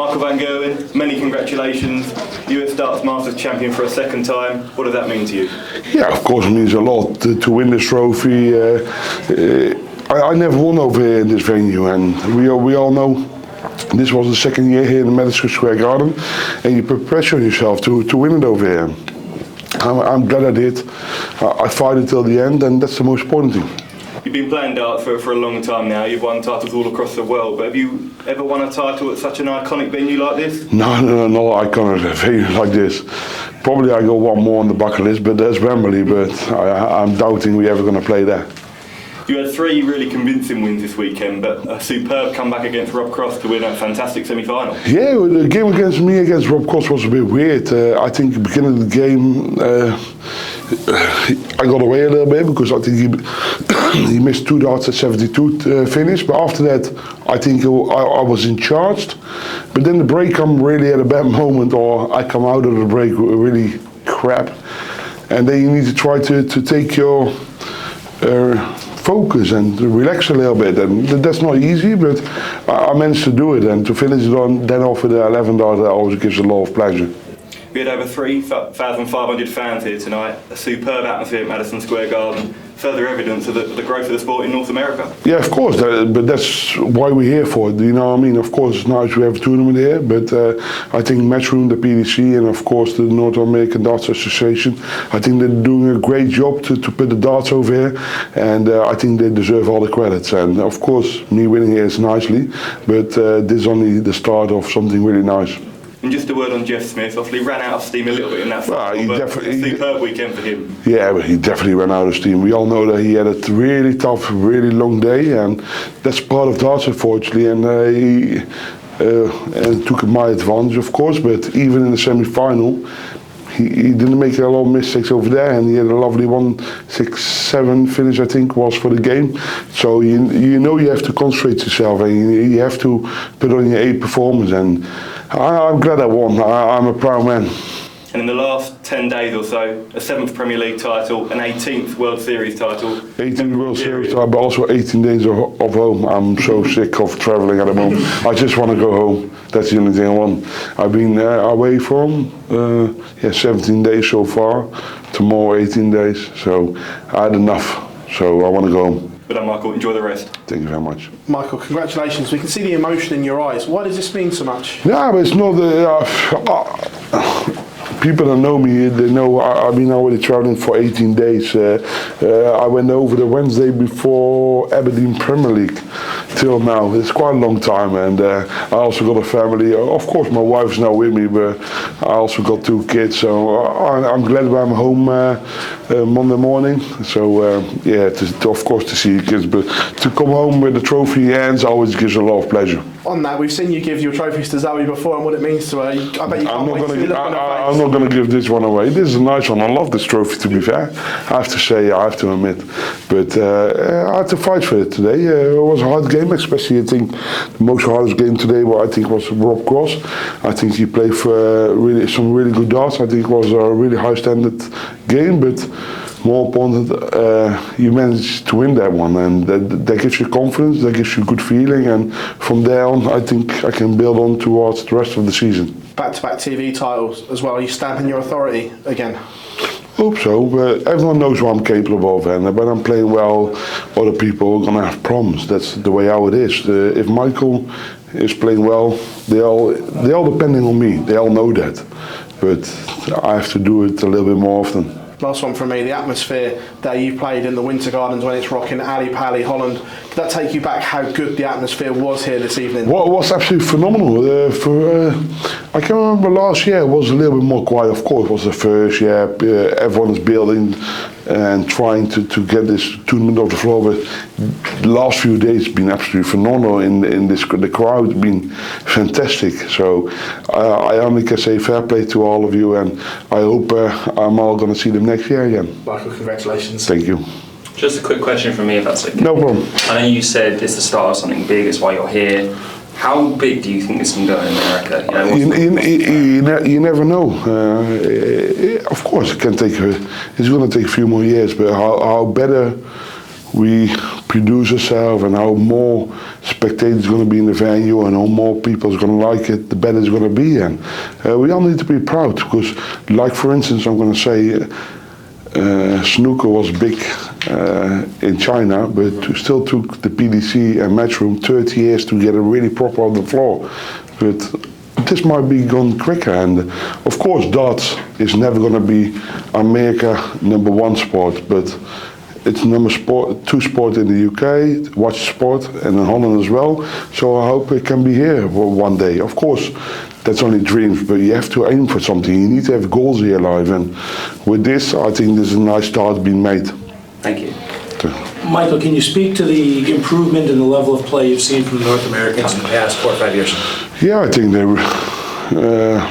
Michael Van Gerwen, many congratulations. US Darts Masters champion for a second time. What does that mean to you? Yeah, of course it means a lot to win this trophy. I never won over here in this venue, and we all know this was the second year here in Madison Square Garden, and you put pressure on yourself to win it over here. I'm glad I did. I fight until the end, and that's the most important thing. You've been playing darts for a long time now. You've won titles all across the world, but have you ever won a title at such an iconic venue like this? No, iconic venue like this. Probably I got one more on the bucket list, but there's Wembley, but I'm doubting we're ever going to play there. You had 3 really convincing wins this weekend, but a superb comeback against Rob Cross to win a fantastic semi-final. Yeah, the game against Rob Cross was a bit weird. I think at the beginning of the game, I got away a little bit because I think he missed 2 darts at 72 finish. But after that, I think I was in charge. But then the break come really at a bad moment, or I come out of the break really crap. And then you need to try to take your focus and relax a little bit, and that's not easy, but I managed to do it, and to finish it on then off with the 11 dart, that always gives a lot of pleasure. We had over 3,500 fans here tonight, a superb atmosphere at Madison Square Garden, further evidence of the growth of the sport in North America. Yeah, of course, but that's why we're here for it, you know what I mean? Of course, it's nice we have a tournament here, but I think Matchroom, the PDC, and of course the North American Darts Association, I think they're doing a great job to put the darts over here, and I think they deserve all the credits. And of course, me winning here is nicely, but this is only the start of something really nice. And just a word on Jeff Smith, obviously ran out of steam a little bit in that final, but a superb weekend for him. Yeah, but he definitely ran out of steam. We all know that he had a really tough, really long day, and that's part of darts, unfortunately, and he took my advantage, of course, but even in the semi-final, he didn't make a lot of mistakes over there, and he had a lovely 1-6-7 finish, I think, was for the game. So you know you have to concentrate yourself, and you have to put on your A performance, and I'm glad I won. I'm a proud man. And in the last 10 days or so, a 7th Premier League title, an 18th World Series title. 18th World Series title, but also 18 days of home. I'm so sick of travelling at the moment. I just want to go home. That's the only thing I want. I've been away from 17 days so far. Tomorrow 18 days. So I had enough. So I want to go home. But Michael, enjoy the rest. Thank you very much. Michael, congratulations. We can see the emotion in your eyes. Why does this mean so much? Yeah, but it's not people that know me, they know I've been already traveling for 18 days. I went over the Wednesday before Aberdeen Premier League till now. It's quite a long time, and I also got a family. Of course, my wife's now with me, but I also got 2 kids, so I'm glad I'm home Monday morning. So of course to see kids, but to come home with the trophy in your hands always gives a lot of pleasure. On that, we've seen you give your trophies to Zoe before and what it means to her. I bet you can't wait to see the look on her face. I'm not going to give this one away. This is a nice one. I love this trophy, to be fair. I have to say, I have to admit. But I had to fight for it today. It was a hard game, especially I think the most hardest game today I think was Rob Cross. I think he played for some really good darts. I think it was a really high standard game, but more important, you managed to win that one, and that gives you confidence, that gives you a good feeling, and from there on I think I can build on towards the rest of the season. Back-to-back TV titles as well. Are you stamping your authority again? Hope so, but everyone knows what I'm capable of, and when I'm playing well, other people are going to have problems. That's the way how it is. If Michael is playing well, they're all depending on me. They all know that, but I have to do it a little bit more often. Last one from me, the atmosphere that you played in the Winter Gardens when it's rocking Ali Pali, Holland. Did that take you back how good the atmosphere was here this evening? Well, it was absolutely phenomenal. I can remember last year it was a little bit more quiet. Of course, it was the first year. Everyone is building and trying to get this tournament off the floor. But the last few days have been absolutely phenomenal. The crowd has been fantastic. So I only can say fair play to all of you, and I hope I'm all going to see them next year again. Michael, congratulations. Thank you. Just a quick question from me, if that's okay. No problem. I know you said it's the start of something big, it's why you're here. How big do you think this can go in America? You never know. Of course, it's going to take a few more years, but how better we produce ourselves and how more spectators going to be in the venue and how more people is going to like it, the better it's going to be. And we all need to be proud because, like for instance, I'm going to say snooker was big in China, but it still took the PDC and Matchroom 30 years to get it really proper on the floor. But this might be gone quicker, and of course darts is never going to be America #1 sport, but it's #2 sport in the UK, watch sport, and in Holland as well. So I hope it can be here one day. Of course, that's only dreams, but you have to aim for something. You need to have goals in your life, and with this, I think there's a nice start being made. Thank you. Michael, can you speak to the improvement in the level of play you've seen from the North Americans in the past 4 or 5 years? Yeah, I think they were.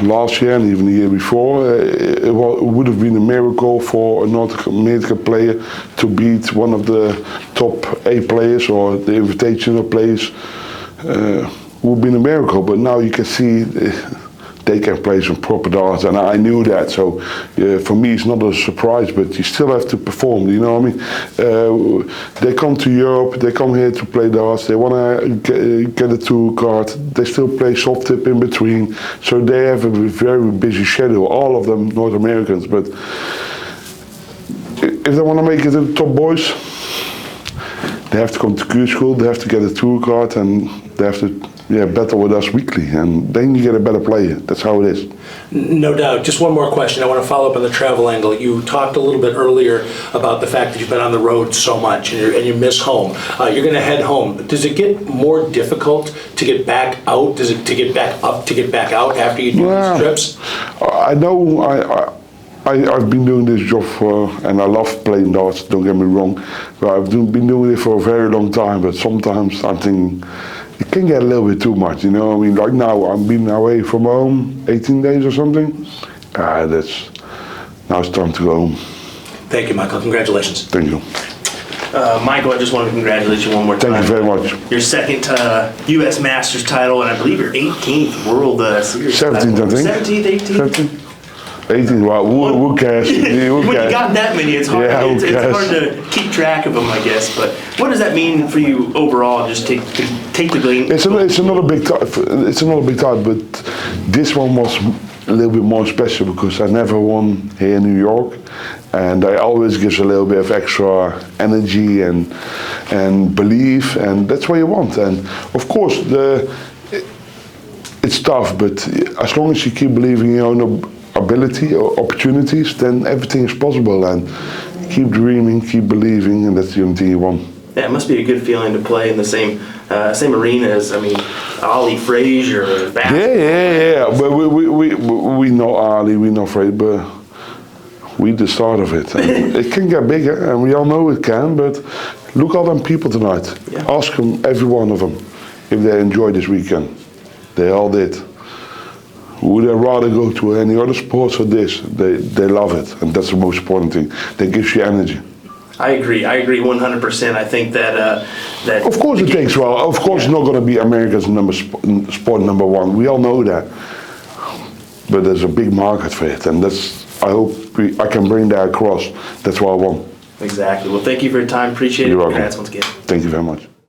Last year and even the year before, it would have been a miracle for a North American player to beat one of the top 8 players or the invitational players. Would have been a miracle, but now you can see they can play some proper darts, and I knew that. So for me, it's not a surprise, but you still have to perform. You know what I mean? They come to Europe, they come here to play darts. They want to get a tour card. They still play soft tip in between. So they have a very busy schedule. All of them North Americans, but if they want to make it to the top boys, they have to come to Crucible. They have to get a tour card, and they have to battle with us weekly, and then you get a better player. That's how it is. No doubt. Just one more question. I want to follow up on the travel angle. You talked a little bit earlier about the fact that you've been on the road so much and you miss home. You're going to head home. Does it get more difficult to get back out? Does it to get back up, to get back out after you do these trips? I know I've been doing this job and I love playing darts, don't get me wrong, but I've been doing it for a very long time, but sometimes I'm thinking, it can get a little bit too much, you know. I mean, like now, I've been away from home 18 days or something. Now it's time to go home. Thank you, Michael. Congratulations. Thank you. Michael, I just want to congratulate you one more time. Thank you very much. Your second U.S. Masters title, and I believe your 18th World Series 17th, title. I think. 17th, 18th? 17th. 18, wow, who cares? When you got that many, it's hard, it's hard to keep track of them, I guess. But what does that mean for you overall, just to take the game? It's another big time, but this one was a little bit more special because I never won here in New York, and I always gives a little bit of extra energy and belief, and that's what you want. And of course, it's tough, but as long as you keep believing in your own ability or opportunities, then everything is possible, and keep dreaming, keep believing, and that's the only thing you want. Yeah, it must be a good feeling to play in the same arena as, I mean, Ali Frazier. Yeah. But we know Ali, we know Frazier, but we the start of it. And it can get bigger, and we all know it can. But look at all them people tonight. Yeah. Ask them, every one of them, if they enjoyed this weekend. They all did. Would they rather go to any other sports or this? They love it, and that's the most important thing. That gives you energy. I agree 100%. I think that of course it takes well. Of course, it's not going to be America's sport #1. We all know that, but there's a big market for it, and I hope I can bring that across. That's what I want. Exactly. Well, thank you for your time. Appreciate it. You're welcome. Congrats once again. Thank you very much.